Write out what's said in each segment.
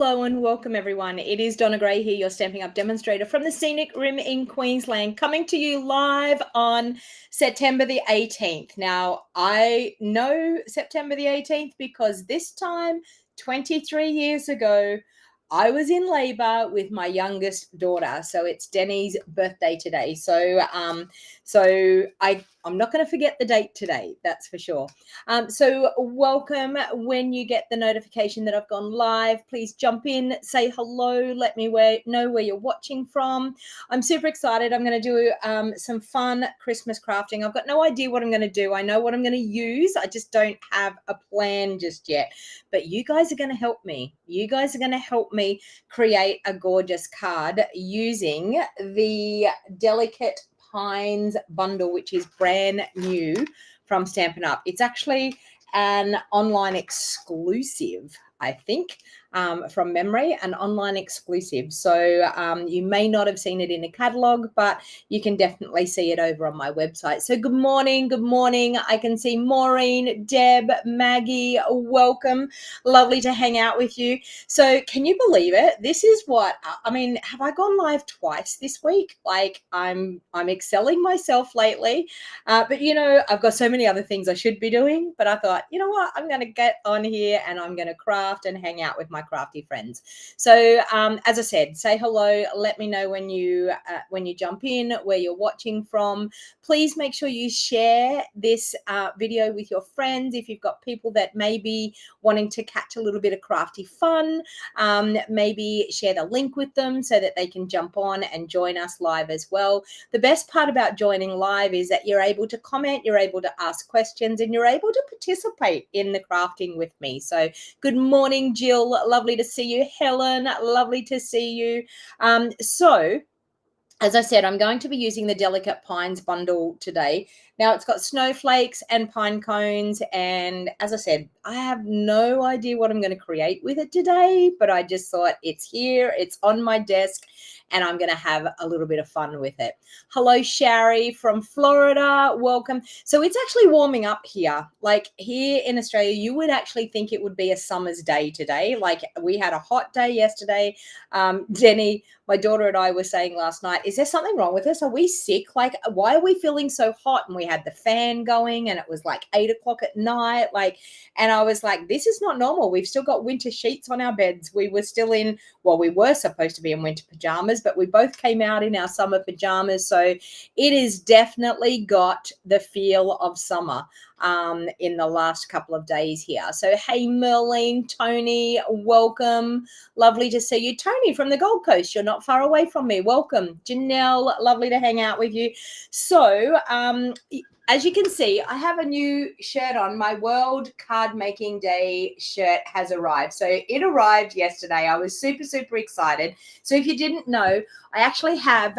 Hello and welcome everyone. It is Donna Gray here, your Stampin' Up demonstrator from the scenic rim in Queensland, coming to you live on September the 18th. Now, I know September the 18th because this time, 23 years ago, I was in labor with my youngest daughter. So it's Denny's birthday today. So I'm not going to forget the date today, that's for sure. So welcome. When you get the notification that I've gone live, please jump in, say hello, let me know where you're watching from. I'm super excited. I'm going to do some fun Christmas crafting. I've got no idea what I'm going to do. I know what I'm going to use. I just don't have a plan just yet. But you guys are going to help me. You guys are going to help me create a gorgeous card using the Delicate Pines bundle, which is brand new from Stampin' Up. It's actually an online exclusive, I think, from memory, an online exclusive. So you may not have seen it in a catalog, but you can definitely see it over on my website. So good morning. Good morning. I can see Maureen, Deb, Maggie, welcome. Lovely to hang out with you. So can you believe it? This is what, I mean, have I gone live twice this week? Like I'm excelling myself lately. But you know, I've got so many other things I should be doing, but I thought, you know what, I'm going to get on here and I'm going to craft and hang out with my crafty friends. So as I said, say hello, let me know when you jump in, where you're watching from. Please make sure you share this video with your friends. If you've got people that may be wanting to catch a little bit of crafty fun, maybe share the link with them so that they can jump on and join us live as well. The best part about joining live is that you're able to comment, you're able to ask questions, and you're able to participate in the crafting with me. So good morning, Jill. Lovely to see you. Helen, lovely to see you. As I said, I'm going to be using the Delicate Pines bundle today. Now, it's got snowflakes and pine cones, and as I said, I have no idea what I'm going to create with it today, but I just thought it's here, it's on my desk, and I'm going to have a little bit of fun with it. Hello, Shari from Florida. Welcome. So it's actually warming up here. Like here in Australia, you would actually think it would be a summer's day today. Like we had a hot day yesterday. Jenny, my daughter, and I were saying last night, is there something wrong with us? Are we sick? Like, why are we feeling so hot? And we had the fan going and it was like 8 o'clock at night. And I was like, this is not normal. We've still got winter sheets on our beds. We were still in, well, we were supposed to be in winter pajamas, but we both came out in our summer pajamas. So it has definitely got the feel of summer in the last couple of days here. So, hey, Merlene, Tony, welcome. Lovely to see you. Tony from the Gold Coast, you're not far away from me. Welcome. Janelle, lovely to hang out with you. So, as you can see, I have a new shirt on. My World Card Making Day shirt has arrived. So it arrived yesterday. I was super, super excited. So if you didn't know, I actually have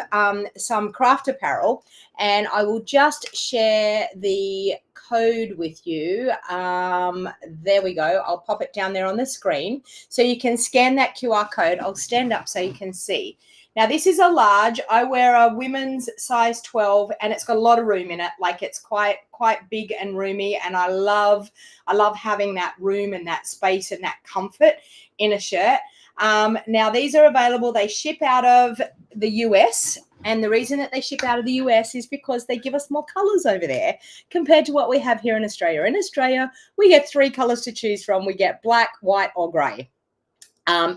some craft apparel, and I will just share the code with you. There we go. I'll pop it down there on the screen so you can scan that QR code. I'll stand up so you can see. Now, this is a large. I wear a women's size 12, and it's got a lot of room in it. Like it's quite big and roomy, and I love having that room and that space and that comfort in a shirt. Now, these are available. They ship out of the US, and the reason that they ship out of the US is because they give us more colors over there compared to what we have here in Australia. In Australia, we get 3 colors to choose from. We get black, white, or gray.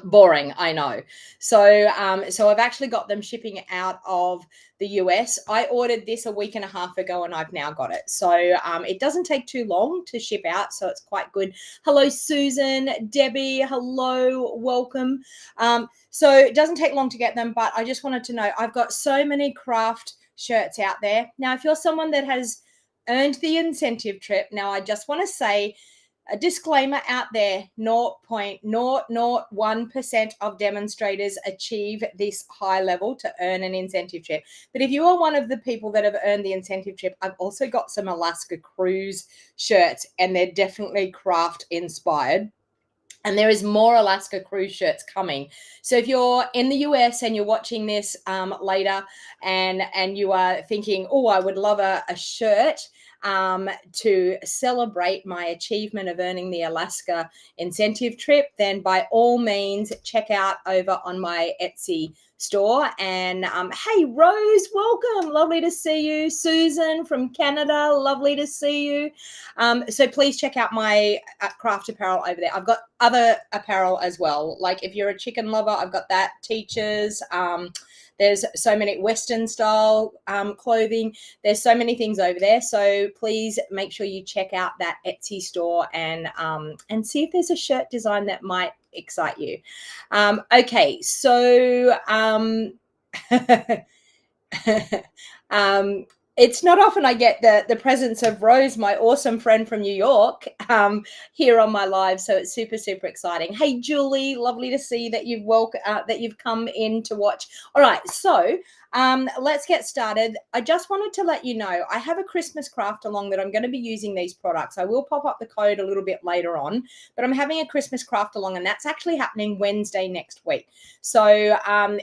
Boring, I know. So I've actually got them shipping out of the US. I ordered this a week and a half ago and I've now got it. So it doesn't take too long to ship out. So it's quite good. Hello, Susan, Debbie. Hello, welcome. So it doesn't take long to get them, but I just wanted to know, I've got so many craft shirts out there. Now, if you're someone that has earned the incentive trip, now I just want to say, a disclaimer out there, 0.001% of demonstrators achieve this high level to earn an incentive trip. But if you are one of the people that have earned the incentive trip, I've also got some Alaska Cruise shirts, and they're definitely craft inspired. And there is more Alaska Cruise shirts coming. So if you're in the US and you're watching this later and you are thinking, oh, I would love a shirt, to celebrate my achievement of earning the Alaska incentive trip, then by all means check out over on my Etsy store. And hey, Rose, welcome. Lovely to see you. Susan from Canada, lovely to see you. So please check out my craft apparel over there. I've got other apparel as well. Like if you're a chicken lover, I've got that. Teachers. There's so many Western style clothing. There's so many things over there. So please make sure you check out that Etsy store and see if there's a shirt design that might excite you. Okay, so it's not often I get the presence of Rose, my awesome friend from New York, here on my live, so it's super, super exciting. Hey, Julie, lovely to see that you've come in to watch. All right, so let's get started. I just wanted to let you know I have a Christmas craft along that I'm going to be using these products. I will pop up the code a little bit later on, but I'm having a Christmas craft along, and that's actually happening Wednesday next week. So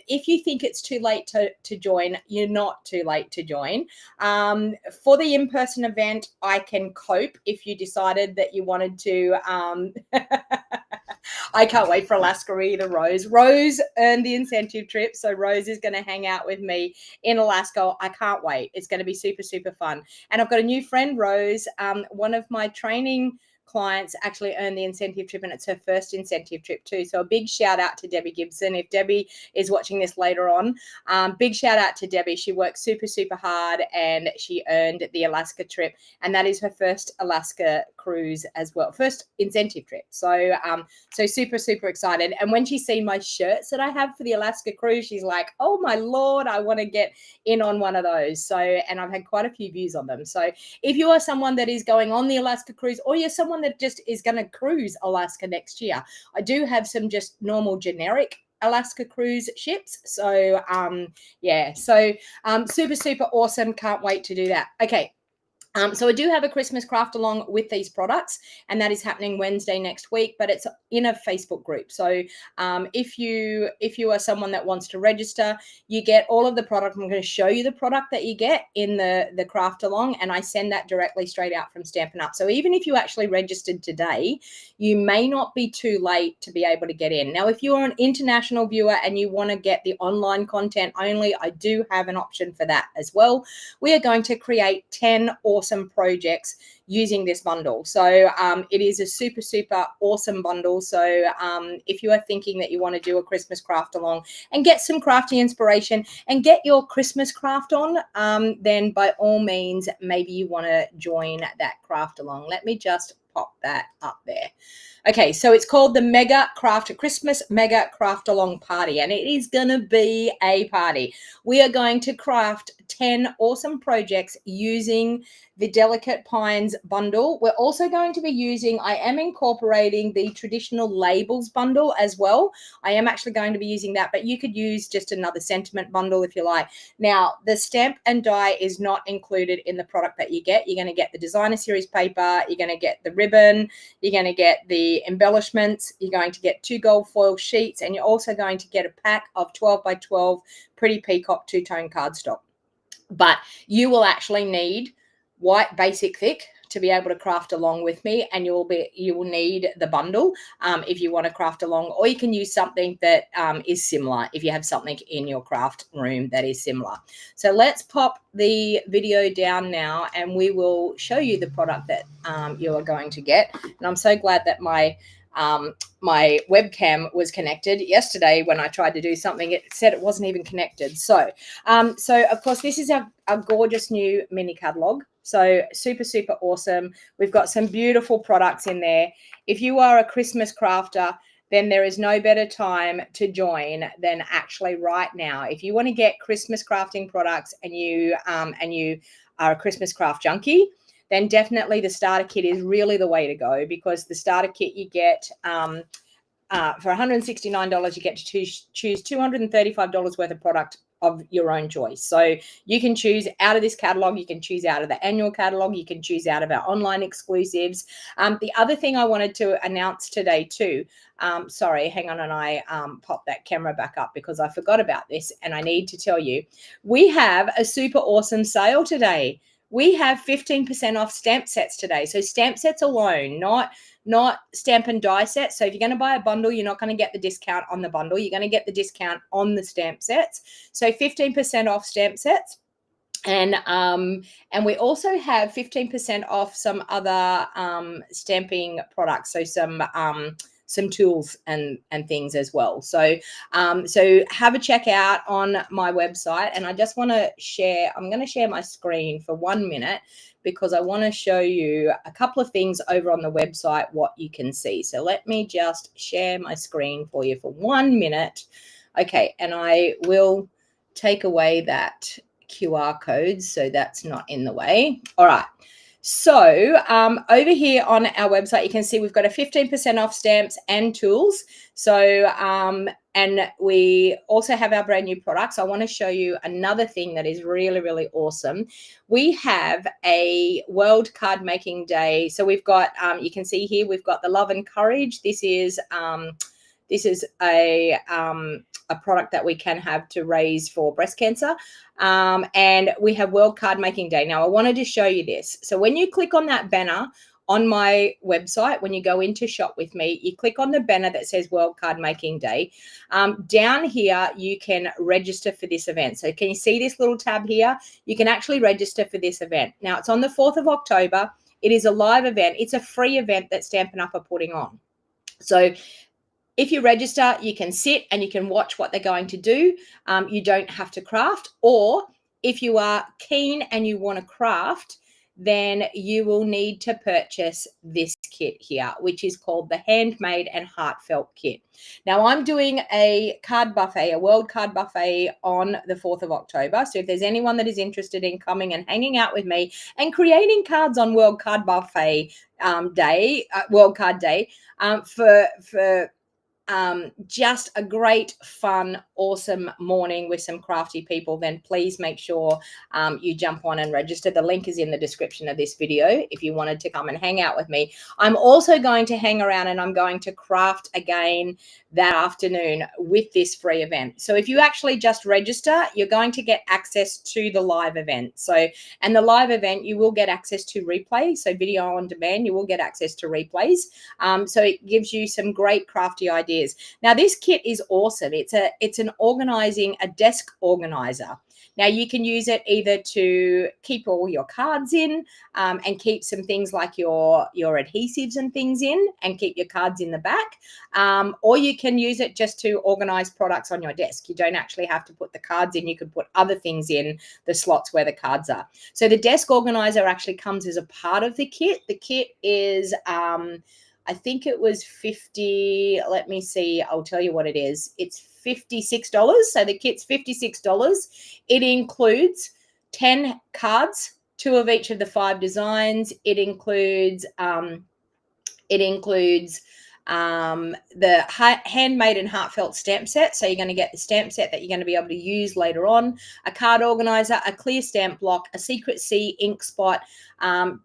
if you think it's too late to join, you're not too late to join. For the in-person event, I can cope if you decided that you wanted to. I can't wait for Alaska either, Rose. Rose earned the incentive trip, so Rose is going to hang out with me in Alaska. I can't wait. It's going to be super, super fun. And I've got a new friend, Rose. One of my training clients actually earned the incentive trip, and it's her first incentive trip too. So a big shout out to Debbie Gibson. If Debbie is watching this later on, big shout out to Debbie. She worked super, super hard and she earned the Alaska trip, and that is her first Alaska cruise as well, first incentive trip. So so super, super excited. And when she's seen my shirts that I have for the Alaska cruise, she's like, oh my Lord, I want to get in on one of those. So, and I've had quite a few views on them. So if you are someone that is going on the Alaska cruise, or you're someone that just is going to cruise Alaska next year, I do have some just normal generic Alaska cruise ships. So yeah, so super, super awesome. Can't wait to do that. Okay. So I do have a Christmas craft along with these products, and that is happening Wednesday next week, but it's in a Facebook group. So if you are someone that wants to register, you get all of the product. I'm going to show you the product that you get in the craft along, and I send that directly straight out from Stampin' Up. So even if you actually registered today, you may not be too late to be able to get in. Now, if you are an international viewer and you want to get the online content only, I do have an option for that as well. We are going to create 10 awesome projects using this bundle. So it is a super, super awesome bundle. So if you are thinking that you want to do a Christmas craft along and get some crafty inspiration and get your Christmas craft on, then by all means, maybe you want to join that craft along. Let me just pop that up there. Okay, so it's called the Christmas Mega Craft Along Party, and it is going to be a party. We are going to craft 10 awesome projects using the Delicate Pines bundle. We're also going to be I am incorporating the traditional labels bundle as well. I am actually going to be using that, but you could use just another sentiment bundle if you like. Now, the stamp and die is not included in the product that you get. You're going to get the designer series paper, you're going to get the ribbon, you're going to get the embellishments, you're going to get 2 gold foil sheets, and you're also going to get a pack of 12 by 12 Pretty Peacock two-tone cardstock. But you will actually need white basic thick to be able to craft along with me, and you will need the bundle if you want to craft along, or you can use something that is similar if you have something in your craft room that is similar. So let's pop the video down now, and we will show you the product that you are going to get. And I'm so glad that my webcam was connected. Yesterday when I tried to do something, it said it wasn't even connected. So of course this is our gorgeous new mini catalog. So super, super awesome. We've got some beautiful products in there. If you are a Christmas crafter, then there is no better time to join than actually right now. If you want to get Christmas crafting products and you are a Christmas craft junkie, then definitely the starter kit is really the way to go, because the starter kit you get for $169, you get to choose $235 worth of product of your own choice. So you can choose out of this catalog, you can choose out of the annual catalog, you can choose out of our online exclusives. The other thing I wanted to announce today too, sorry, hang on, and I pop that camera back up because I forgot about this, and I need to tell you, we have a super awesome sale today. we have 15% off stamp sets today. So stamp sets alone, not stamp and die sets. So if you're going to buy a bundle, you're not going to get the discount on the bundle. You're going to get the discount on the stamp sets. So 15% off stamp sets. And we also have 15% off some other stamping products. So some tools and things as well. So so have a check out on my website. And I just want to share, I'm going to share my screen for 1 minute because I want to show you a couple of things over on the website, what you can see. So let me just share my screen for you for 1 minute. Okay, and I will take away that QR code so that's not in the way. All right. So over here on our website, you can see we've got a 15% off stamps and tools. So and we also have our brand new products. I want to show you another thing that is really, really awesome. We have a World Card Making Day. So we've got, you can see here, we've got the Love and Courage. This is a product that we can have to raise for breast cancer. And we have World Card Making Day. Now, I wanted to show you this. So when you click on that banner on my website, when you go into shop with me, you click on the banner that says World Card Making Day. Down here, you can register for this event. So can you see this little tab here? You can actually register for this event. Now, it's on the 4th of October. It is a live event. It's a free event that Stampin' Up are putting on. So if you register, you can sit and you can watch what they're going to do. You don't have to craft. Or if you are keen and you want to craft, then you will need to purchase this kit here, which is called the Handmade and Heartfelt Kit. Now, I'm doing a card buffet, a World Card Buffet on the 4th of October. So if there's anyone that is interested in coming and hanging out with me and creating cards on World Card Buffet Day, World Card Day, for just a great, fun, awesome morning with some crafty people, then please make sure you jump on and register. The link is in the description of this video if you wanted to come and hang out with me. I'm also going to hang around and I'm going to craft again that afternoon with this free event. So if you actually just register, you're going to get access to the live event. So, and the live event, you will get access to replays. So video on demand, you will get access to replays. So it gives you some great crafty ideas. Now, this kit is awesome. It's a desk organizer. Now, you can use it either to keep all your cards in and keep some things like your adhesives and things in and keep your cards in the back. Or you can use it just to organize products on your desk. You don't actually have to put the cards in. You could put other things in the slots where the cards are. So the desk organizer actually comes as a part of the kit. The kit is I think it was 50. Let me see. I'll tell you what it is. It's $56. So the kit's $56. It includes 10 cards, 2 of each of the 5 designs. It includes the handmade and heartfelt stamp set. So you're going to get the stamp set that you're going to be able to use later on, a card organizer, a clear stamp block, a secret C ink spot,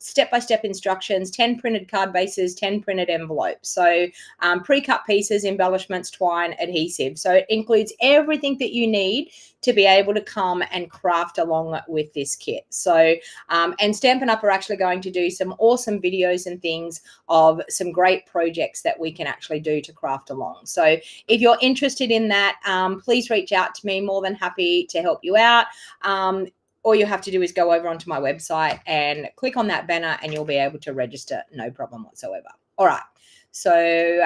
step-by-step instructions, 10 printed card bases, 10 printed envelopes. So pre-cut pieces, embellishments, twine, adhesive. So it includes everything that you need to be able to come and craft along with this kit. So, and Stampin' Up are actually going to do some awesome videos and things of some great projects that we can actually do to craft along. So if you're interested in that, please reach out to me. More than happy to help you out. All you have to do is go over onto my website and click on that banner and you'll be able to register, no problem whatsoever. All right. So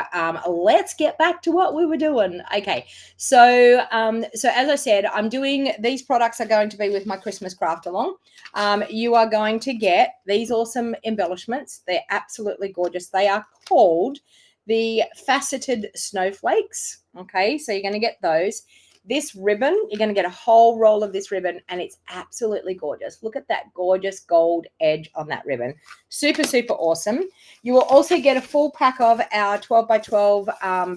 let's get back to what we were doing. Okay, so as I said, I'm doing, these products are going to be with my Christmas craft along. You are going to get these awesome embellishments. They're absolutely gorgeous. They are called the faceted snowflakes. Okay, so you're going to get those. This ribbon, you're going to get a whole roll of this ribbon and it's absolutely gorgeous. Look at that gorgeous gold edge on that ribbon. Super, super awesome. You will also get a full pack of our 12 by 12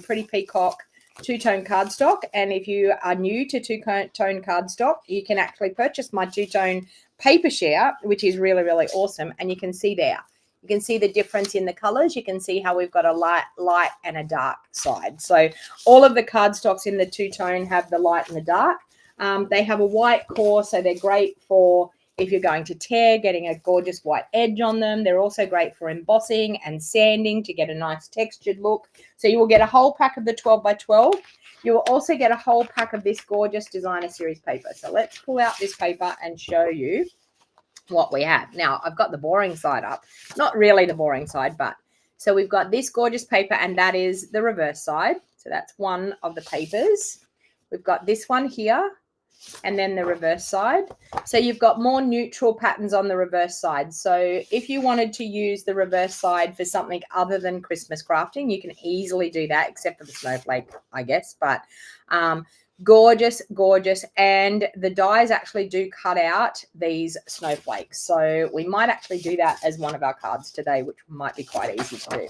Pretty Peacock two-tone cardstock. And if you are new to two-tone cardstock, you can actually purchase my two-tone paper share, which is really, really awesome. And you can see there. You can see the difference in the colors. You can see how we've got a light and a dark side. So all of the cardstocks in the two-tone have the light and the dark. They have a white core, so they're great for if you're going to tear, getting a gorgeous white edge on them. They're also great for embossing and sanding to get a nice textured look. So you will get a whole pack of the 12 by 12. You will also get a whole pack of this gorgeous designer series paper. So let's pull out this paper and show you what we have. Now, I've got the boring side up. Not really the boring side, but so we've got this gorgeous paper, and that is the reverse side. So that's one of the papers. We've got this one here, and then the reverse side. So you've got more neutral patterns on the reverse side. So if you wanted to use the reverse side for something other than Christmas crafting, you can easily do that, except for the snowflake, I guess. But gorgeous, gorgeous. And the dies actually do cut out these snowflakes. So we might actually do that as one of our cards today, which might be quite easy to do.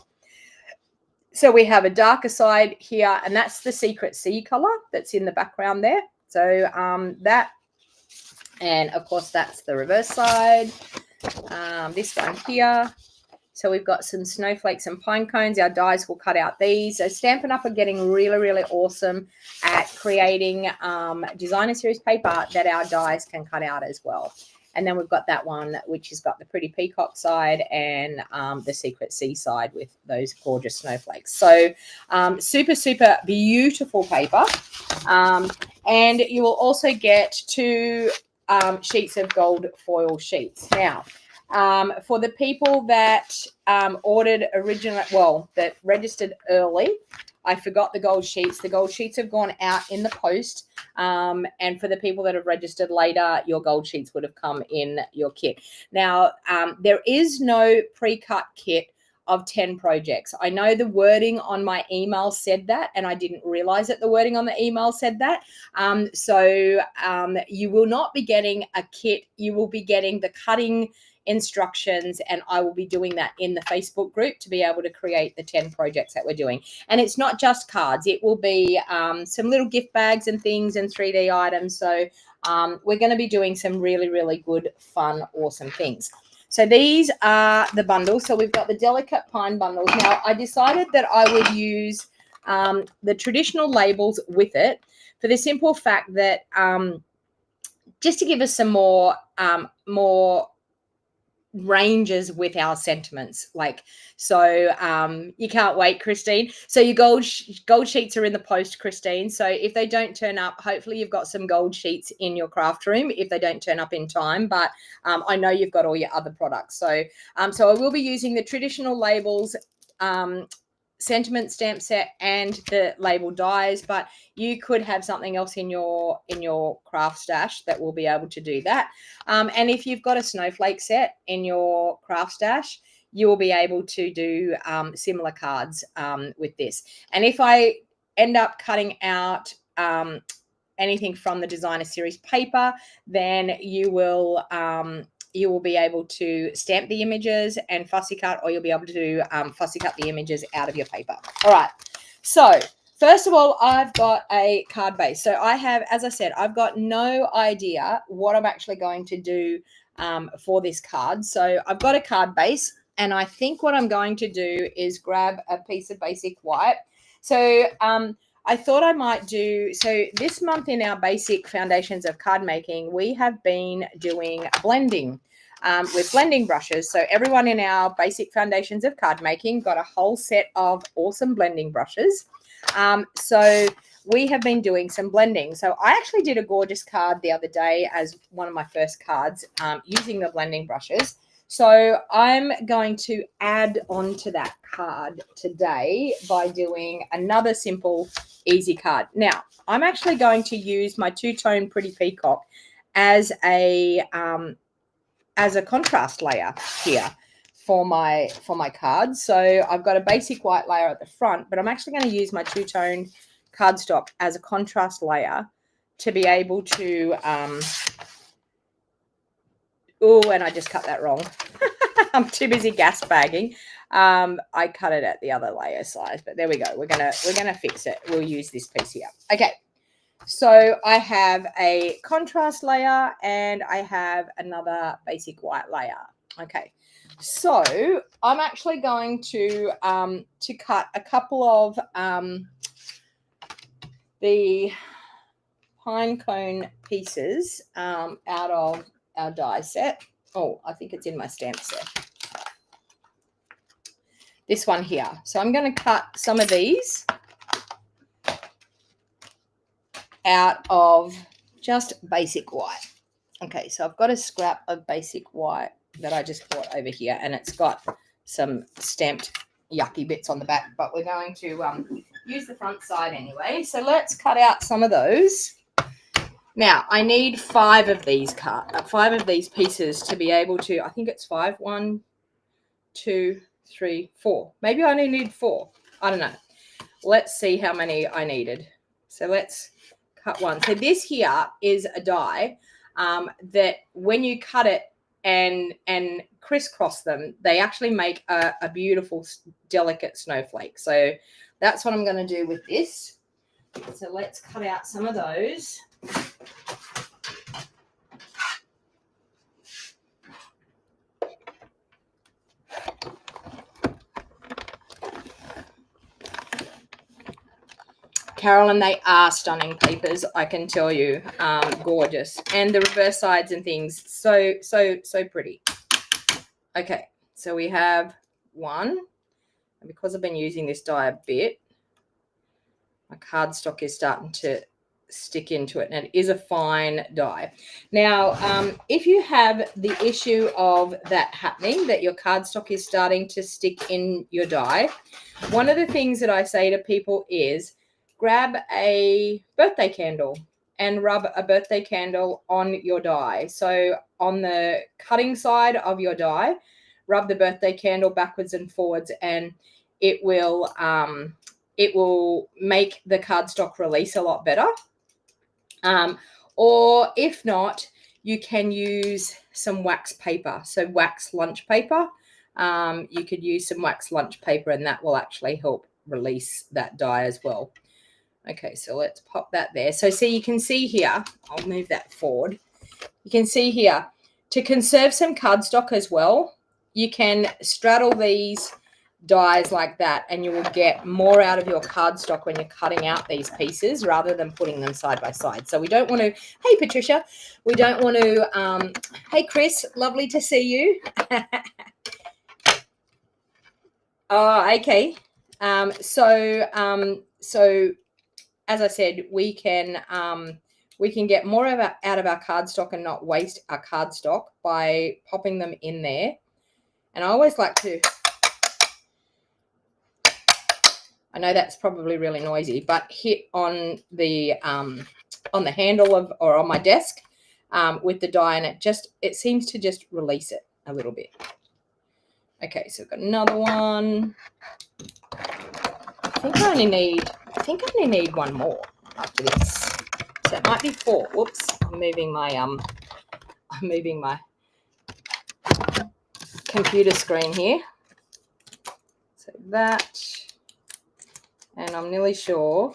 So we have a darker side here, and that's the secret sea color that's in the background there. So that, and of course that's the reverse side. This one here. So we've got some snowflakes and pine cones. Our dies will cut out these. So Stampin' Up are getting really, really awesome at creating designer series paper that our dies can cut out as well. And then we've got that one, which has got the pretty peacock side and the secret sea side with those gorgeous snowflakes. So super, super beautiful paper. And you will also get 2 sheets of gold foil sheets. Now, for the people that ordered that registered early, I forgot the gold sheets. The gold sheets have gone out in the post. And for the people that have registered later, your gold sheets would have come in your kit. Now, there is no pre-cut kit of 10 projects. I know the wording on my email said that, and I didn't realize that the wording on the email said that. So you will not be getting a kit. You will be getting the cutting instructions, and I will be doing that in the Facebook group to be able to create the 10 projects that we're doing. And it's not just cards. It will be some little gift bags and things and 3D items. So we're going to be doing some really, really good, fun, awesome things. So these are the bundles. So we've got the delicate pine bundles. Now, I decided that I would use the traditional labels with it for the simple fact that just to give us some more ranges with our sentiments. You can't wait, Christine. So your gold sheets are in the post, Christine. So if they don't turn up, hopefully you've got some gold sheets in your craft room if they don't turn up in time. But I know you've got all your other products. So I will be using the traditional labels, sentiment stamp set, and the label dies, but you could have something else in your craft stash that will be able to do that. And if you've got a snowflake set in your craft stash, you will be able to do similar cards with this. And if I end up cutting out anything from the designer series paper, then you will be able to stamp the images and fussy cut, or you'll be able to fussy cut the images out of your paper. All right. So first of all, I've got a card base. So I have, as I said, I've got no idea what I'm actually going to do for this card. So I've got a card base, and I think what I'm going to do is grab a piece of basic white. So I thought I might do, so this month in our basic foundations of card making, we have been doing blending with blending brushes. So everyone in our basic foundations of card making got a whole set of awesome blending brushes. So we have been doing some blending. So I actually did a gorgeous card the other day as one of my first cards using the blending brushes. So I'm going to add on to that card today by doing another simple, easy card. Now, I'm actually going to use my two-tone Pretty Peacock as a contrast layer here for my card. So I've got a basic white layer at the front, but I'm actually going to use my two-tone cardstock as a contrast layer to be able to oh, and I just cut that wrong. I'm too busy gas bagging. I cut it at the other layer size, but there we go. We're gonna fix it. We'll use this piece here. Okay. So I have a contrast layer and I have another basic white layer. Okay. So I'm actually going to cut a couple of the pine cone pieces out of our die set. Oh, I think it's in my stamp set. This one here. So I'm going to cut some of these out of just basic white. Okay, so I've got a scrap of basic white that I just bought over here, and it's got some stamped yucky bits on the back, but we're going to use the front side anyway. So let's cut out some of those. Now I need 5 of these pieces to be able to, I think it's 5. 1, 2, 3, 4. Maybe I only need 4. I don't know. Let's see how many I needed. So let's cut one. So this here is a die that when you cut it and crisscross them, they actually make a beautiful, delicate snowflake. So that's what I'm going to do with this. So let's cut out some of those. Carolyn, they are stunning papers, I can tell you. Gorgeous. And the reverse sides and things, so pretty. Okay, so we have one. And because I've been using this die a bit, my cardstock is starting to stick into it, and it is a fine die. Now, if you have the issue of that happening, that your cardstock is starting to stick in your die, one of the things that I say to people is, grab a birthday candle and rub a birthday candle on your die. So on the cutting side of your die, rub the birthday candle backwards and forwards, and it will make the cardstock release a lot better. Or if not, you can use some wax paper. So wax lunch paper. You could use some wax lunch paper, and that will actually help release that die as well. Okay, so let's pop that there. So see, you can see here, I'll move that forward. You can see here, to conserve some cardstock as well, you can straddle these dies like that, and you will get more out of your cardstock when you're cutting out these pieces rather than putting them side by side. So we don't want to, hey Patricia, we don't want to, hey Chris, lovely to see you. Oh, okay. So as I said, we can get more out of our cardstock and not waste our cardstock by popping them in there. And I always like to, I know that's probably really noisy, but hit on the handle of, or on my desk with the die, and it seems to just release it a little bit. Okay, so I've got another one. I think I only need one more after this. So it might be 4. Whoops, I'm moving my computer screen here. So that, and I'm nearly sure.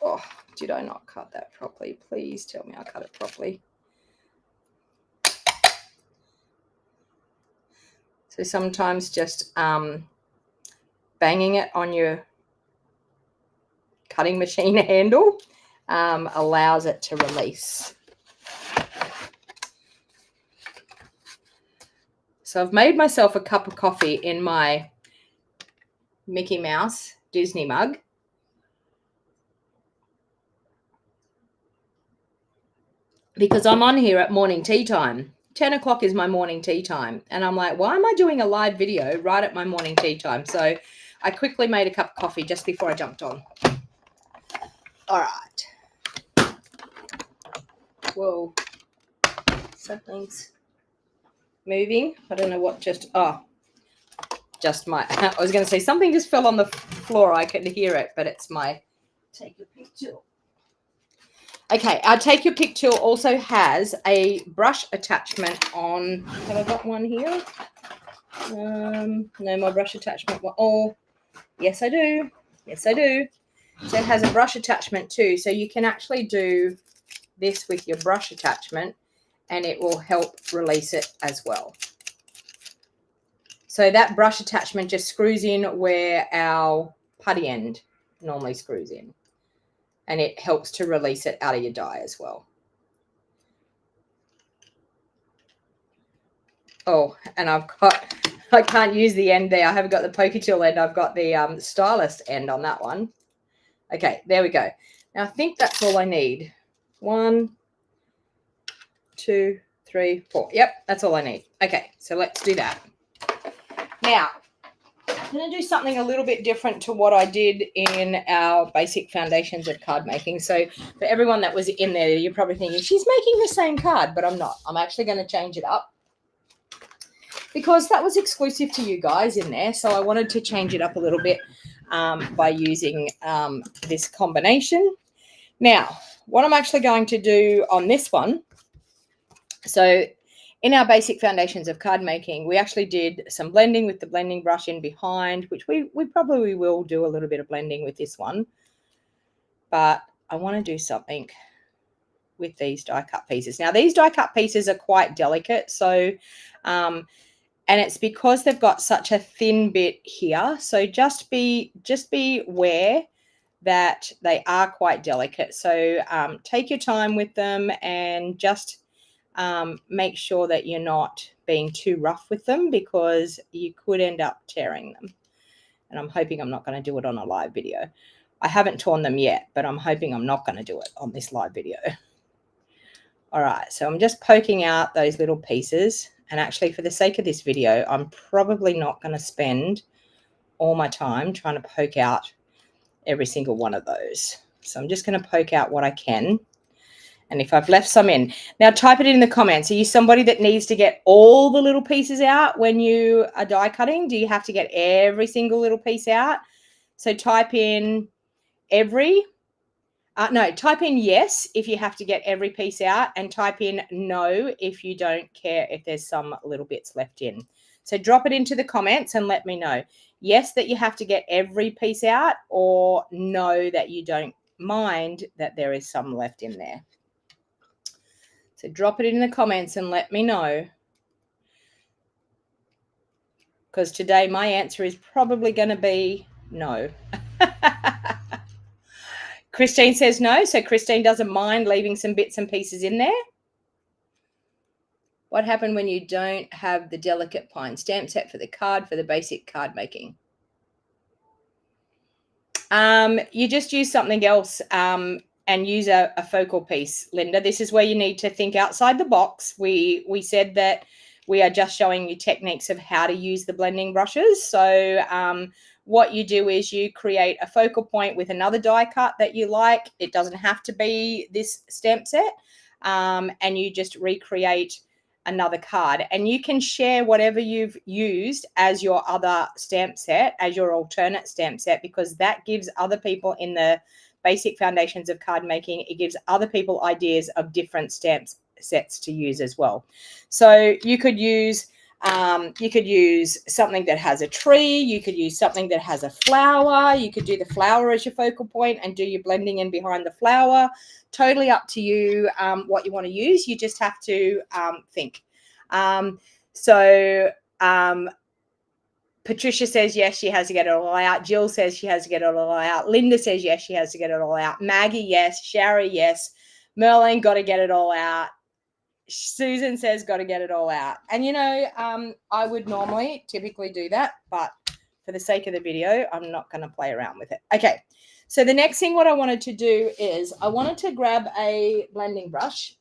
Oh, did I not cut that properly? Please tell me I cut it properly. So sometimes just banging it on your cutting machine handle allows it to release. So I've made myself a cup of coffee in my Mickey Mouse Disney mug. Because I'm on here at morning tea time. 10 o'clock is my morning tea time. And I'm like, why am I doing a live video right at my morning tea time? So I quickly made a cup of coffee just before I jumped on. All right. Whoa. Something's moving. I don't know what just my, I was going to say something just fell on the floor. I could hear it, but it's my Take Your Pick tool. Okay, our Take Your Pick tool also has a brush attachment on. Have I got one here? No, my brush attachment. Oh, yes, I do. Yes, I do. So it has a brush attachment too. So you can actually do this with your brush attachment, and it will help release it as well. So that brush attachment just screws in where our putty end normally screws in, and it helps to release it out of your die as well. Oh, and I can't use the end there. I haven't got the poker tool end. I've got the stylus end on that one. Okay, there we go. Now I think that's all I need. 1, 2, 3, 4. Yep, that's all I need. Okay, so let's do that. Now, I'm going to do something a little bit different to what I did in our basic foundations of card making. So for everyone that was in there, you're probably thinking, she's making the same card, but I'm not. I'm actually going to change it up because that was exclusive to you guys in there. So I wanted to change it up a little bit by using this combination. Now, what I'm actually going to do on this one, so in our basic foundations of card making, we actually did some blending with the blending brush in behind, which we probably will do a little bit of blending with this one. But I want to do something with these die cut pieces. Now, these die cut pieces are quite delicate. So, and it's because they've got such a thin bit here. So just be aware that they are quite delicate. So take your time with them and just make sure that you're not being too rough with them because you could end up tearing them. And I'm hoping I'm not going to do it on a live video. I haven't torn them yet, but I'm hoping I'm not going to do it on this live video. All right, so I'm just poking out those little pieces. And actually, for the sake of this video, I'm probably not going to spend all my time trying to poke out every single one of those. So I'm just going to poke out what I can. And if I've left some in, now type it in the comments. Are you somebody that needs to get all the little pieces out when you are die cutting? Do you have to get every single little piece out? So type in every, type in yes if you have to get every piece out, and type in no if you don't care if there's some little bits left in. So drop it into the comments and let me know. Yes, that you have to get every piece out, or no, that you don't mind that there is some left in there. So drop it in the comments and let me know. Because today my answer is probably going to be no. Christine says no. So Christine doesn't mind leaving some bits and pieces in there. What happened when you don't have the delicate pine stamp set for the card for the basic card making? You just use something else and use a focal piece, Linda. This is where you need to think outside the box. We said that we are just showing you techniques of how to use the blending brushes. So what you do is you create a focal point with another die cut that you like. It doesn't have to be this stamp set. And you just recreate another card, and you can share whatever you've used as your other stamp set, as your alternate stamp set, because that gives other people in the basic foundations of card making, it gives other people ideas of different stamp sets to use as well. So you could use something that has a tree, you could use something that has a flower, you could do the flower as your focal point and do your blending in behind the flower. Totally up to you what you want to use. You just have to think. Patricia says yes, she has to get it all out. Jill says she has to get it all out. Linda says yes, she has to get it all out. Maggie, yes. Shari, yes. Merlin, got to get it all out. Susan says got to get it all out. And, you know, I would normally typically do that, but for the sake of the video, I'm not going to play around with it. Okay, so the next thing what I wanted to do is I wanted to grab a blending brush,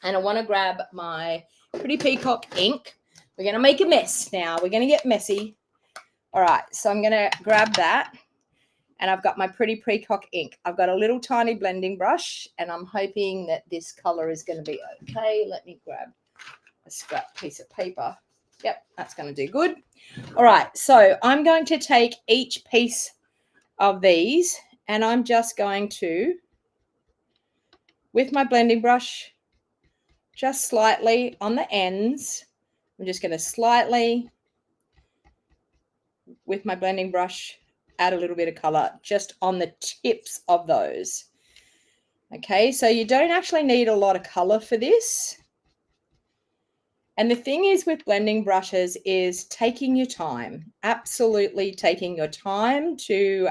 and I want to grab my Pretty Peacock ink. We're going to make a mess now. We're going to get messy. All right, so I'm going to grab that. And I've got my Pretty Peacock ink. I've got a little tiny blending brush, and I'm hoping that this color is going to be okay. Let me grab a scrap piece of paper. Yep, that's going to do good. All right, so I'm going to take each piece of these, and I'm just going to, with my blending brush, just slightly on the ends, I'm just going to slightly, with my blending brush, add a little bit of color just on the tips of those. Okay, so you don't actually need a lot of color for this. And the thing is with blending brushes is taking your time, absolutely taking your time to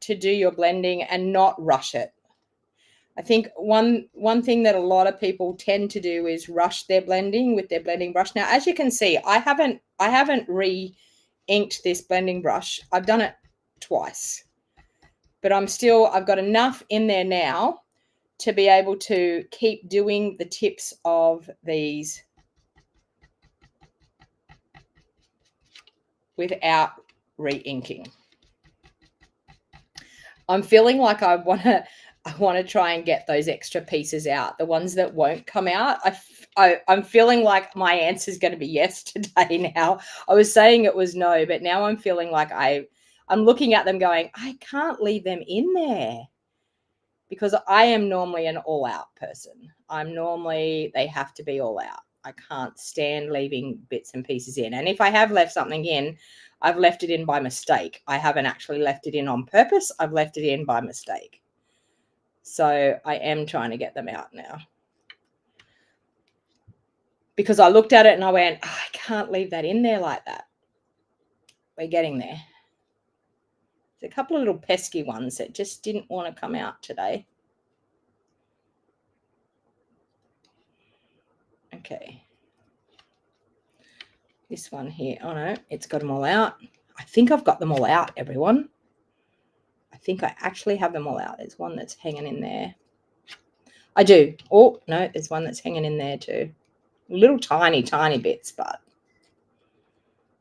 do your blending and not rush it. I think one thing that a lot of people tend to do is rush their blending with their blending brush. Now, as you can see, I haven't re-inked this blending brush. I've done it twice, but I've got enough in there now to be able to keep doing the tips of these without re-inking. I'm feeling like I want to try and get those extra pieces out, the ones that won't come out. I'm feeling like my answer is going to be yes today now. I was saying it was no, but now I'm feeling like I'm looking at them going, I can't leave them in there, because I am normally an all-out person. They have to be all out. I can't stand leaving bits and pieces in. And if I have left something in, I've left it in by mistake. I haven't actually left it in on purpose. I've left it in by mistake. So I am trying to get them out now, because I looked at it and I went, oh, I can't leave that in there like that. We're getting there. There's a couple of little pesky ones that just didn't want to come out today. Okay. This one here, oh no, it's got them all out. I think I've got them all out, everyone. I think I actually have them all out. There's one that's hanging in there. I do. Oh, no, there's one that's hanging in there too. Little tiny, tiny bits, but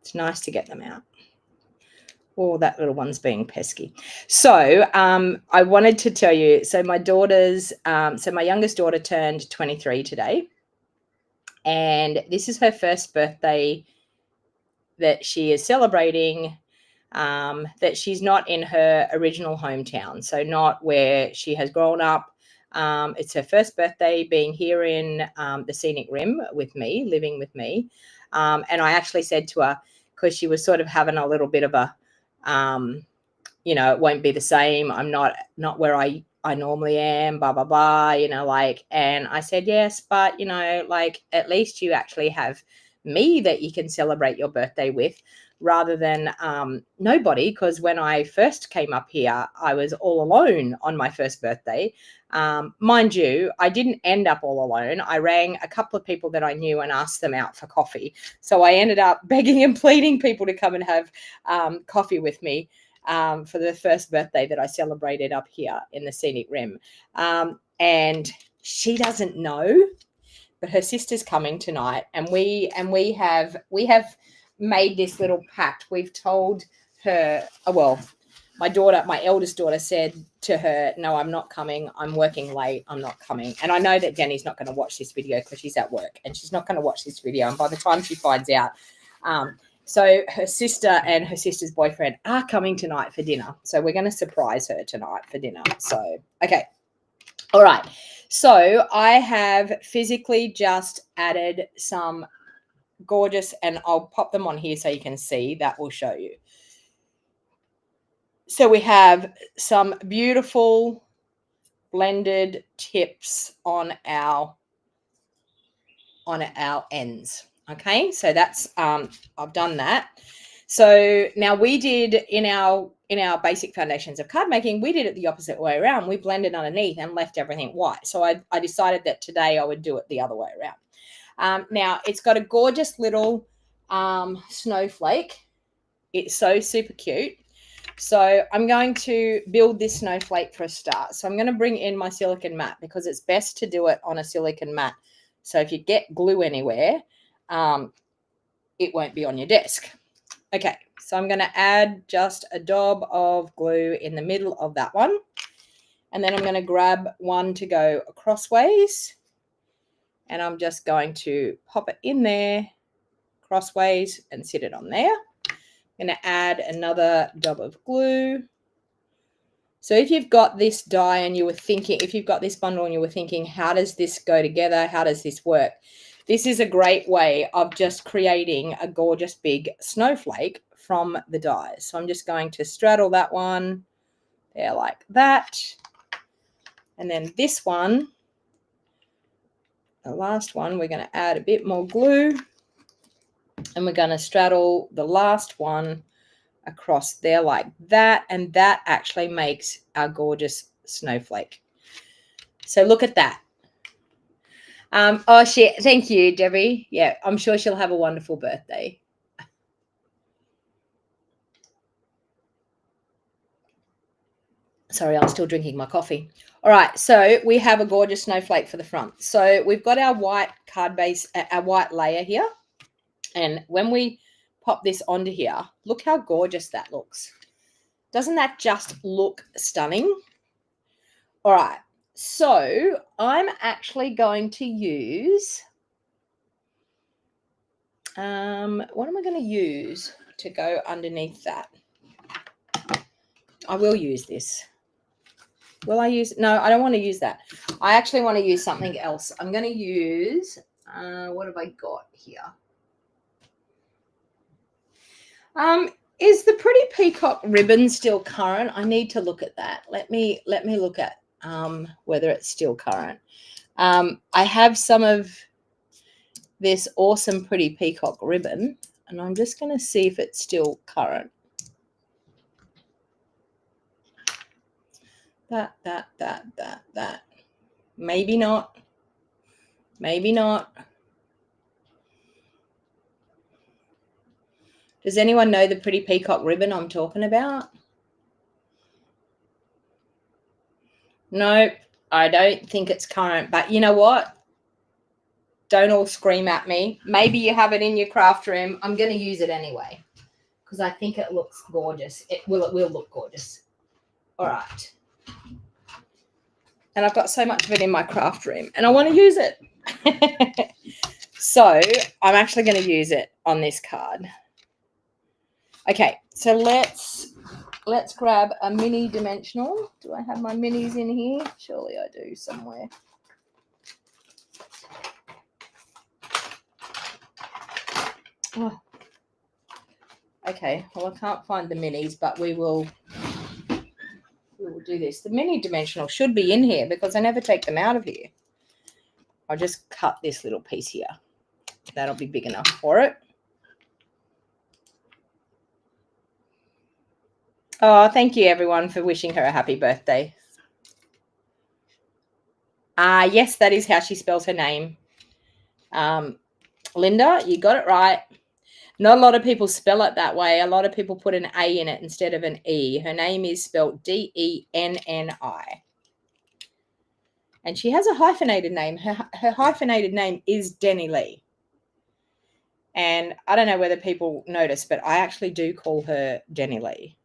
it's nice to get them out. Oh, that little one's being pesky. So I wanted to tell you, so my youngest daughter turned 23 today. And this is her first birthday that she is celebrating, that she's not in her original hometown, so not where she has grown up. It's her first birthday being here in the Scenic Rim with me, living with me. And I actually said to her, because she was sort of having a little bit of a, it won't be the same. I'm not where I normally am, blah, blah, blah, and I said, yes, but, at least you actually have me that you can celebrate your birthday with, rather than nobody, because when I first came up here, I was all alone on my first birthday. Mind you, I didn't end up all alone. I rang a couple of people that I knew and asked them out for coffee. So I ended up begging and pleading people to come and have coffee with me for the first birthday that I celebrated up here in the Scenic Rim. And she doesn't know, but her sister's coming tonight, and we have made this little pact. We've told her, my eldest daughter said to her, no, I'm not coming. I'm working late. I'm not coming. And I know that Jenny's not going to watch this video because she's at work, and she's not going to watch this video. And by the time she finds out, so her sister and her sister's boyfriend are coming tonight for dinner. So we're going to surprise her tonight for dinner. So, okay. All right. So I have physically just added some gorgeous, and I'll pop them on here so you can see. That will show you. So we have some beautiful blended tips on our ends. Okay, so that's I've done that. So now we did in our basic foundations of card making, we did it the opposite way around. We blended underneath and left everything white. So I decided that today I would do it the other way around. Now it's got a gorgeous little snowflake. It's so super cute. So I'm going to build this snowflake for a start. So I'm going to bring in my silicone mat, because it's best to do it on a silicone mat. So if you get glue anywhere, it won't be on your desk. Okay, so I'm going to add just a dab of glue in the middle of that one. And then I'm going to grab one to go crossways. And I'm just going to pop it in there crossways and sit it on there. I'm going to add another dab of glue. So if you've got this die and you were thinking, if you've got this bundle and you were thinking, how does this go together? How does this work? This is a great way of just creating a gorgeous big snowflake from the dies. So I'm just going to straddle that one there like that. And then this one, the last one, we're going to add a bit more glue. And we're going to straddle the last one across there like that. And that actually makes our gorgeous snowflake. So look at that. Oh, shit. Thank you, Debbie. Yeah, I'm sure she'll have a wonderful birthday. Sorry, I'm still drinking my coffee. All right, so we have a gorgeous snowflake for the front. So we've got our white card base, our white layer here. And when we pop this onto here, look how gorgeous that looks. Doesn't that just look stunning? All right, so I'm actually going to use, what am I going to use to go underneath that? I will use this. Will I use, no, I don't want to use that. I actually want to use something else. I'm going to use, what have I got here? Is the Pretty Peacock ribbon still current? I need to look at that. Let me look at whether it's still current. I have some of this awesome Pretty Peacock ribbon, and I'm just going to see if it's still current. That. Maybe not. Maybe not. Does anyone know the Pretty Peacock ribbon I'm talking about? No, I don't think it's current. But you know what? Don't all scream at me. Maybe you have it in your craft room. I'm going to use it anyway because I think it looks gorgeous. It will look gorgeous. All right. And I've got so much of it in my craft room and I want to use it. So I'm actually going to use it on this card. Okay, so let's grab a mini dimensional. Do I have my minis in here? Surely I do somewhere. Oh. Okay, well I can't find the minis, but we will do this. The mini dimensional should be in here because I never take them out of here. I'll just cut this little piece here. That'll be big enough for it. Oh, thank you everyone for wishing her a happy birthday. Yes, that is how she spells her name. Linda, you got it right. Not a lot of people spell it that way. A lot of people put an A in it instead of an E. Her name is spelled Denni. And she has a hyphenated name. Her hyphenated name is Denny Lee. And I don't know whether people notice, but I actually do call her Denny Lee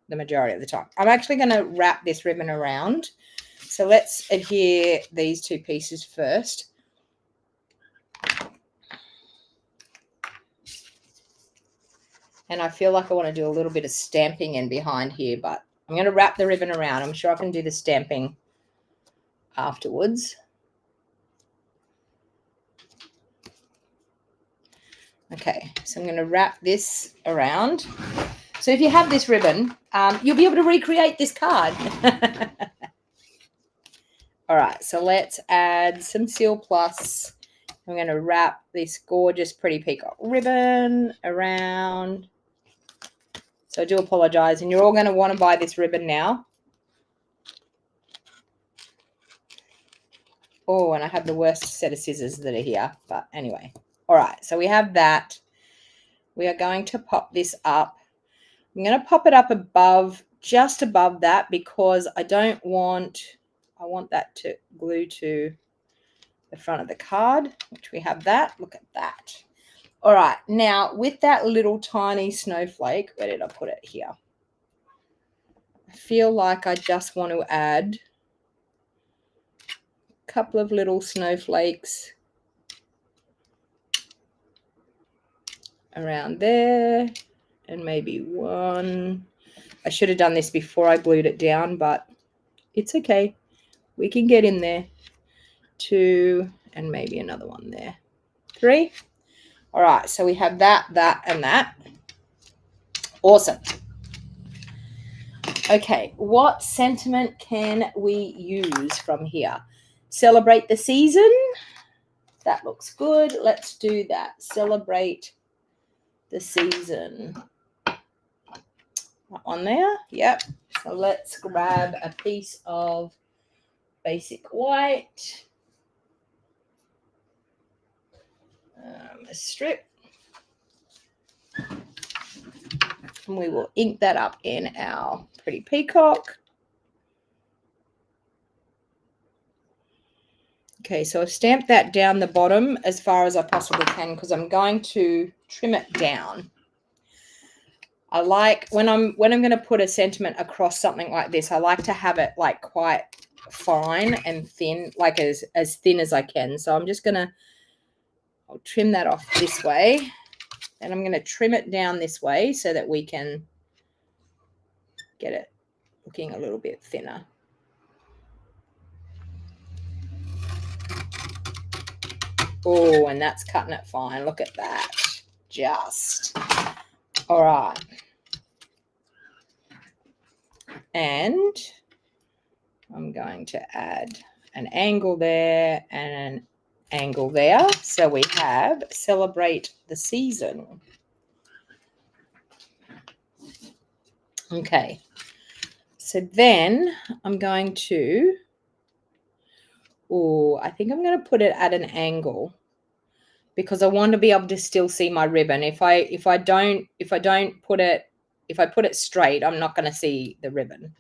the majority of the time. I'm actually going to wrap this ribbon around. So let's adhere these two pieces first. And I feel like I want to do a little bit of stamping in behind here, but I'm going to wrap the ribbon around. I'm sure I can do the stamping afterwards. Okay, so I'm going to wrap this around. So if you have this ribbon, you'll be able to recreate this card. All right, so let's add some Seal Plus. I'm going to wrap this gorgeous Pretty Peacock ribbon around. So I do apologize, and you're all going to want to buy this ribbon now. Oh, and I have the worst set of scissors that are here, but anyway. All right, so we have that. We are going to pop this up. I'm going to pop it up above, just above that, because I want that to glue to the front of the card, which we have that. Look at that. All right, now with that little tiny snowflake, where did I put it? Here. I feel like I just want to add a couple of little snowflakes around there, and maybe one. I should have done this before I glued it down, but it's okay. We can get in there. 2, and maybe another one there. 3. All right, so we have that, and that. Awesome. Okay, what sentiment can we use from here? Celebrate the season. That looks good. Let's do that. Celebrate the season. That one there. Yep. So let's grab a piece of basic white. A strip. And we will ink that up in our pretty peacock. Okay, so I've stamped that down the bottom as far as I possibly can because I'm going to trim it down. I like when I'm going to put a sentiment across something like this, I like to have it like quite fine and thin, like as thin as I can. So I'm just I'll trim that off this way, and I'm going to trim it down this way so that we can get it looking a little bit thinner. Oh, and that's cutting it fine. Look at that. Just. All right. And I'm going to add an angle there and an angle there. So we have celebrate the season. Okay. So then I'm going to, I think I'm going to put it at an angle because I want to be able to still see my ribbon. If I put it straight, I'm not going to see the ribbon.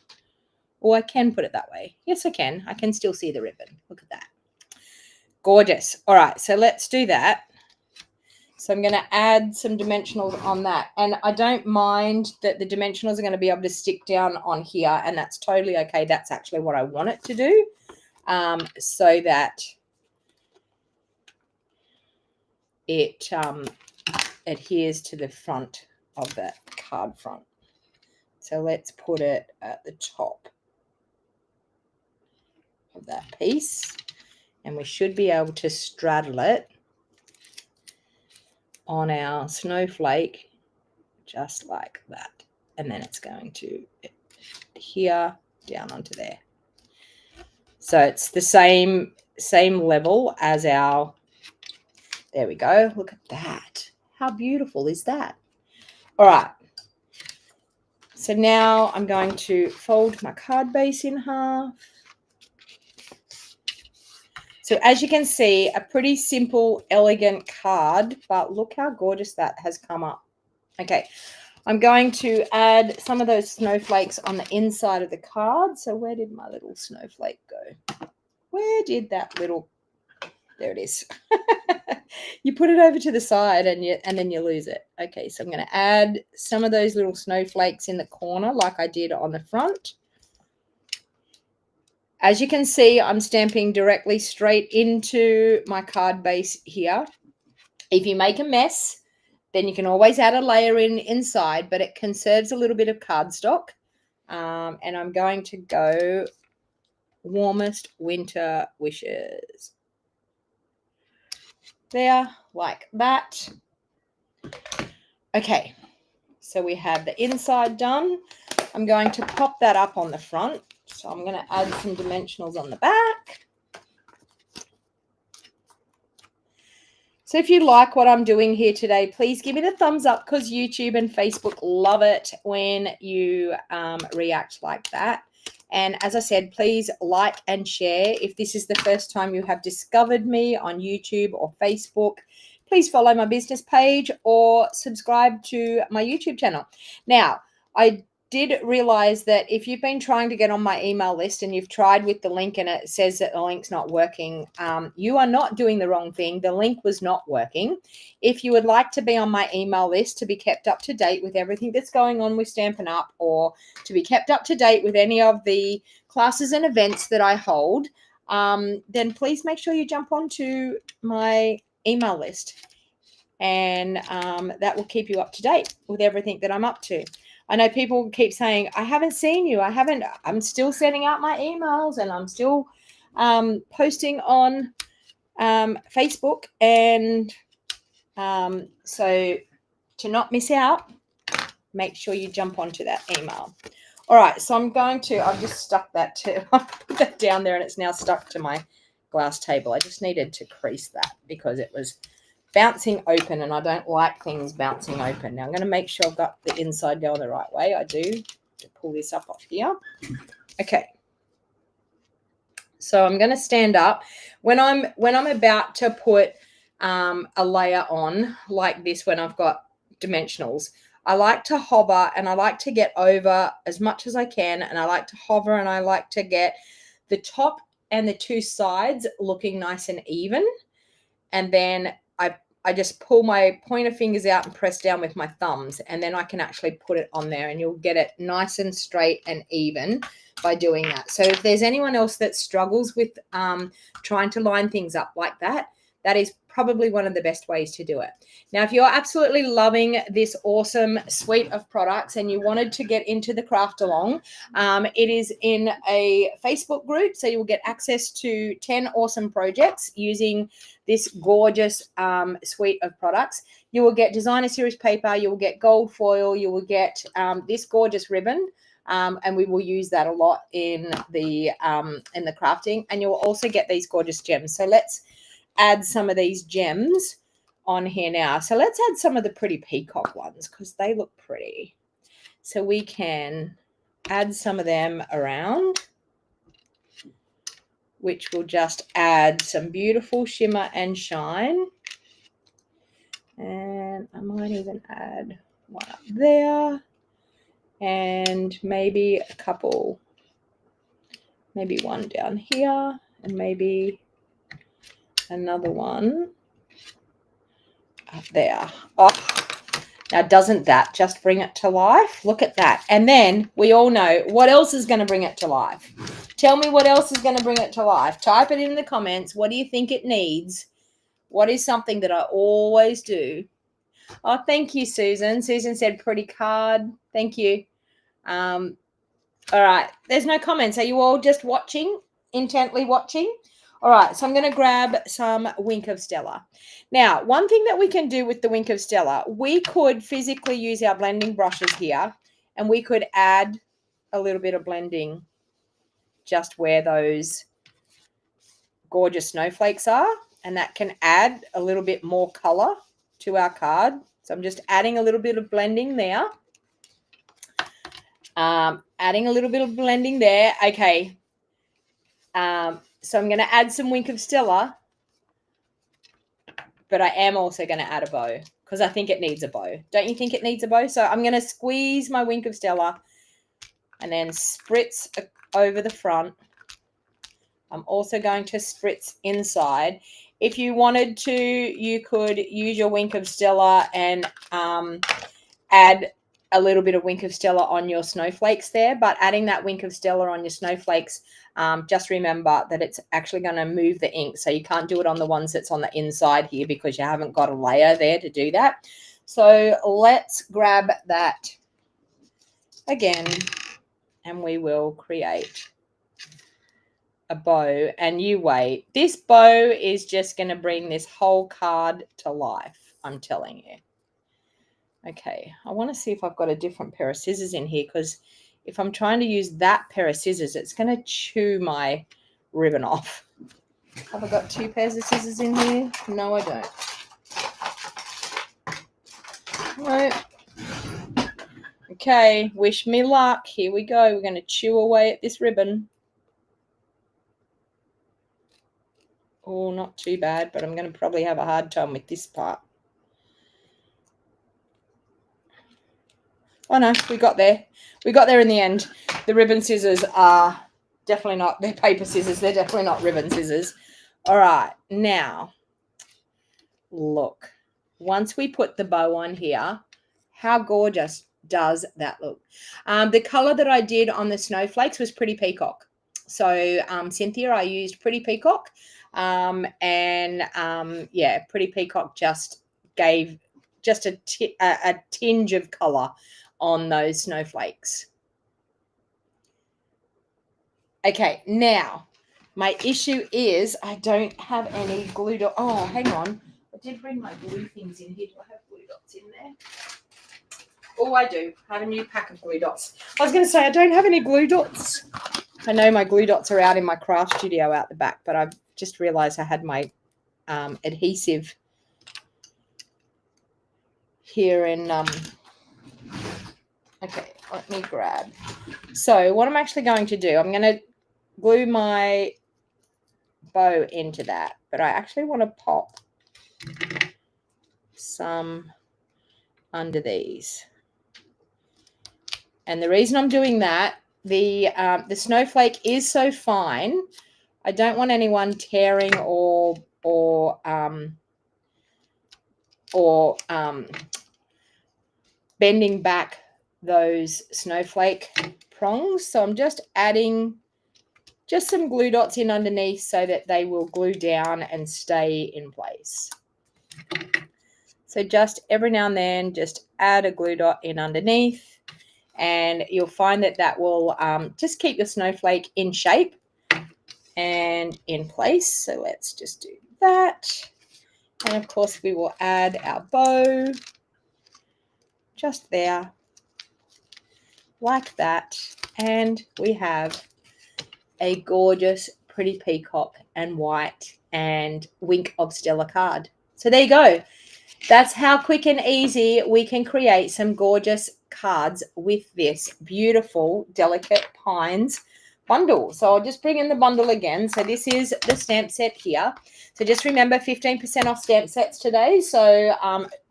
Or I can put it that way. Yes, I can. I can still see the ribbon. Look at that. Gorgeous. All right, so let's do that. So I'm going to add some dimensionals on that. And I don't mind that the dimensionals are going to be able to stick down on here, and that's totally okay. That's actually what I want it to do, so that it adheres to the front of that card front. So let's put it at the top of that piece, and we should be able to straddle it on our snowflake just like that, and then it's going to adhere down onto there. So it's the same level as our, there we go. Look at that. How beautiful is that? All right. So now I'm going to fold my card base in half. So as you can see, a pretty simple, elegant card, but look how gorgeous that has come up. Okay, I'm going to add some of those snowflakes on the inside of the card. So where did my little snowflake go? Where did that little, there it is. You put it over to the side and then you lose it. Okay, so I'm going to add some of those little snowflakes in the corner like I did on the front. As you can see, I'm stamping directly straight into my card base here. If you make a mess, then you can always add a layer inside, but it conserves a little bit of cardstock. And I'm going to go warmest winter wishes. There, like that. Okay, so we have the inside done. I'm going to pop that up on the front. So I'm going to add some dimensionals on the back. So if you like what I'm doing here today, please give me the thumbs up, because YouTube and Facebook love it when you react like that. And as I said, please like and share. If this is the first time you have discovered me on YouTube or Facebook, please follow my business page or subscribe to my YouTube channel. Now, I did realize that if you've been trying to get on my email list and you've tried with the link and it says that the link's not working, you are not doing the wrong thing. The link was not working. If you would like to be on my email list to be kept up to date with everything that's going on with Stampin' Up, or to be kept up to date with any of the classes and events that I hold, then please make sure you jump onto my email list, and that will keep you up to date with everything that I'm up to. I know people keep saying, I haven't seen you. I'm still sending out my emails, and I'm still posting on Facebook. And so to not miss out, make sure you jump onto that email. All right, so I've just stuck that to, I put that down there and it's now stuck to my glass table. I just needed to crease that because it was bouncing open, and I don't like things bouncing open. Now I'm going to make sure I've got the inside going the right way. I do, to pull this up off here. Okay. So I'm going to stand up when I'm about to put a layer on like this. When I've got dimensionals, I like to hover and I like to get over as much as I can, and I like to hover and I like to get the top and the two sides looking nice and even, and then I just pull my pointer fingers out and press down with my thumbs, and then I can actually put it on there, and you'll get it nice and straight and even by doing that. So if there's anyone else that struggles with trying to line things up like that, that is probably one of the best ways to do it. Now, if you're absolutely loving this awesome suite of products and you wanted to get into the craft along, it is in a Facebook group, so you will get access to 10 awesome projects using this gorgeous suite of products. You will get designer series paper, you will get gold foil, you will get this gorgeous ribbon, and we will use that a lot in the crafting, and you'll also get these gorgeous gems. So let's add some of these gems on here now. So let's add some of the pretty peacock ones because they look pretty. So we can add some of them around, which will just add some beautiful shimmer and shine. And I might even add one up there, and maybe a couple, maybe one down here, and maybe another one up there. Oh, now doesn't that just bring it to life? Look at that. And then we all know what else is going to bring it to life. Tell me what else is going to bring it to life. Type it in the comments. What do you think it needs? What is something that I always do? Oh, thank you, Susan. Susan said pretty card. Thank you. All right. There's no comments. Are you all just watching, intently watching? All right. So I'm going to grab some Wink of Stella. Now, one thing that we can do with the Wink of Stella, we could physically use our blending brushes here, and we could add a little bit of blending just where those gorgeous snowflakes are, and that can add a little bit more color to our card. So I'm just adding a little bit of blending there. Adding a little bit of blending there. Okay. So I'm going to add some Wink of Stella, but I am also going to add a bow because I think it needs a bow. Don't you think it needs a bow? So I'm going to squeeze my Wink of Stella and then spritz over the front. I'm also going to spritz inside. If you wanted to, you could use your Wink of Stella and add a little bit of Wink of Stella on your snowflakes there. But adding that Wink of Stella on your snowflakes, just remember that it's actually going to move the ink. So you can't do it on the ones that's on the inside here because you haven't got a layer there to do that. So let's grab that again, and we will create a bow. And you wait. This bow is just going to bring this whole card to life, I'm telling you. Okay, I want to see if I've got a different pair of scissors in here, because if I'm trying to use that pair of scissors, it's going to chew my ribbon off. Have I got two pairs of scissors in here? No, I don't. No. Okay, wish me luck. Here we go. We're going to chew away at this ribbon. Oh, not too bad, but I'm going to probably have a hard time with this part. Oh, no, we got there. We got there in the end. The ribbon scissors are definitely not, they're paper scissors. They're definitely not ribbon scissors. All right, now, look. Once we put the bow on here, how gorgeous does that look? The color that I did on the snowflakes was Pretty Peacock. So, Cynthia, I used Pretty Peacock. Yeah, Pretty Peacock just gave just a tinge of color on those snowflakes. Okay, now my issue is I don't have any glue dots. Oh, hang on. I did bring my glue things in here. Do I have glue dots in there? Oh, I do. I have a new pack of glue dots. I was going to say I don't have any glue dots. I know my glue dots are out in my craft studio out the back, but I've just realized I had my adhesive here in okay, let me grab. So what I'm actually going to do, I'm going to glue my bow into that, but I actually want to pop some under these. And the reason I'm doing that, the snowflake is so fine, I don't want anyone tearing or bending back those snowflake prongs. So I'm just adding just some glue dots in underneath so that they will glue down and stay in place. So just every now and then, just add a glue dot in underneath, and you'll find that that will just keep your snowflake in shape and in place. So let's just do that. And of course we will add our bow just there, like that. And we have a gorgeous, pretty peacock and white and wink of Stella card. So there you go. That's how quick and easy we can create some gorgeous cards with this beautiful Delicate Pines bundle. So I'll just bring in the bundle again. So this is the stamp set here. So just remember 15% off stamp sets today. So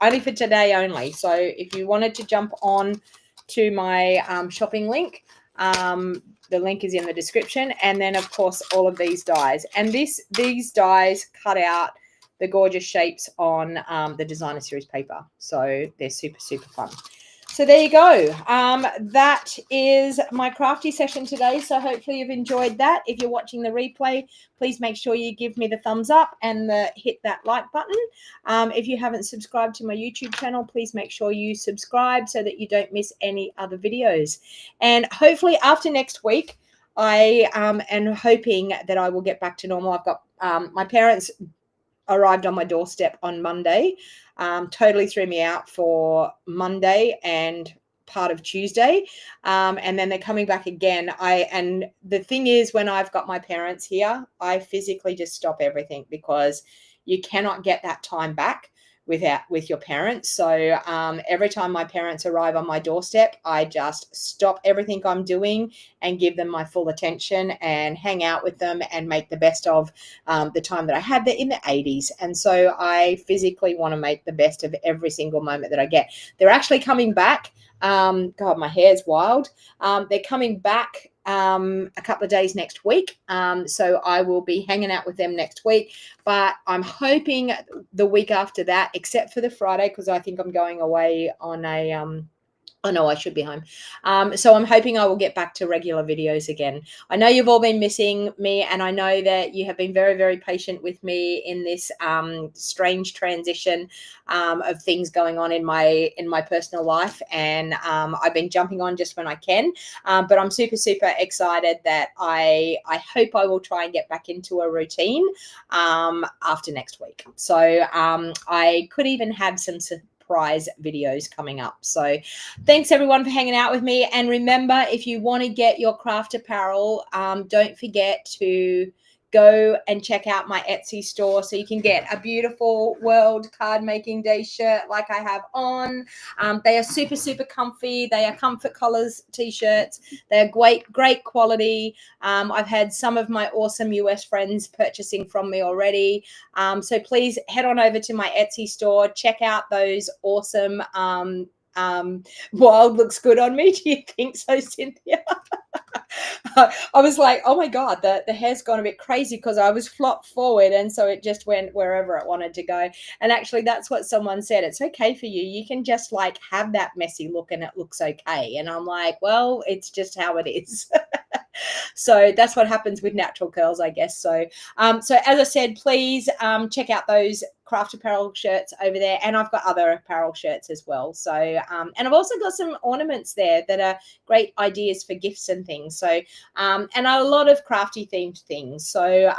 only for today only. So if you wanted to jump on to my shopping link, the link is in the description. And then of course all of these dies. And these dies cut out the gorgeous shapes on the designer series paper. So they're super, super fun. So there you go. That is my crafty session today. So hopefully you've enjoyed that. If you're watching the replay, please make sure you give me the thumbs up and hit that like button. If you haven't subscribed to my YouTube channel, please make sure you subscribe so that you don't miss any other videos. And hopefully after next week, I am hoping that I will get back to normal. I've got my parents arrived on my doorstep on Monday. Totally threw me out for Monday and part of Tuesday. And then they're coming back again. And the thing is, when I've got my parents here, I physically just stop everything because you cannot get that time back with your parents. So every time my parents arrive on my doorstep, I just stop everything I'm doing and give them my full attention and hang out with them and make the best of the time that I had there in the 80s. And so I physically want to make the best of every single moment that I get. They're actually coming back. God, my hair's wild. They're coming back a couple of days next week. So I will be hanging out with them next week, but I'm hoping the week after that, except for the Friday, because I think I'm going away on a, oh no, I should be home. So I'm hoping I will get back to regular videos again. I know you've all been missing me, and I know that you have been very, very patient with me in this strange transition of things going on in my personal life. And I've been jumping on just when I can. But I'm super, super excited that I hope I will try and get back into a routine after next week. So I could even have some surprise videos coming up. So thanks everyone for hanging out with me. And remember, if you want to get your craft apparel, don't forget to go and check out my Etsy store so you can get a beautiful World Card Making Day shirt like I have on. They are super, super comfy. They are Comfort Colors t-shirts. They're great quality. I've had some of my awesome US friends purchasing from me already. So please head on over to my Etsy store. Check out those awesome wild looks good on me. Do you think so, Cynthia? I was like, oh my God, the hair's gone a bit crazy because I was flopped forward. And so it just went wherever it wanted to go. And actually, that's what someone said. It's okay for you. You can just like have that messy look and it looks okay. And I'm like, well, it's just how it is. So that's what happens with natural curls, I guess. So, so as I said, please check out those craft apparel shirts over there, and I've got other apparel shirts as well. So and I've also got some ornaments there that are great ideas for gifts and things. So and a lot of crafty themed things. So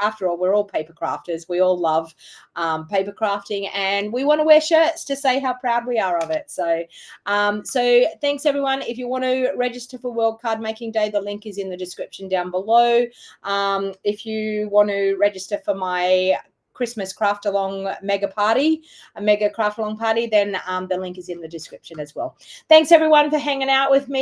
after all, we're all paper crafters. We all love paper crafting, and we want to wear shirts to say how proud we are of it. So so thanks everyone. If you want to register for World Card Making Day, the link is in the description down below. If you want to register for my Christmas craft along mega craft along party, then the link is in the description as well. Thanks everyone for hanging out with me.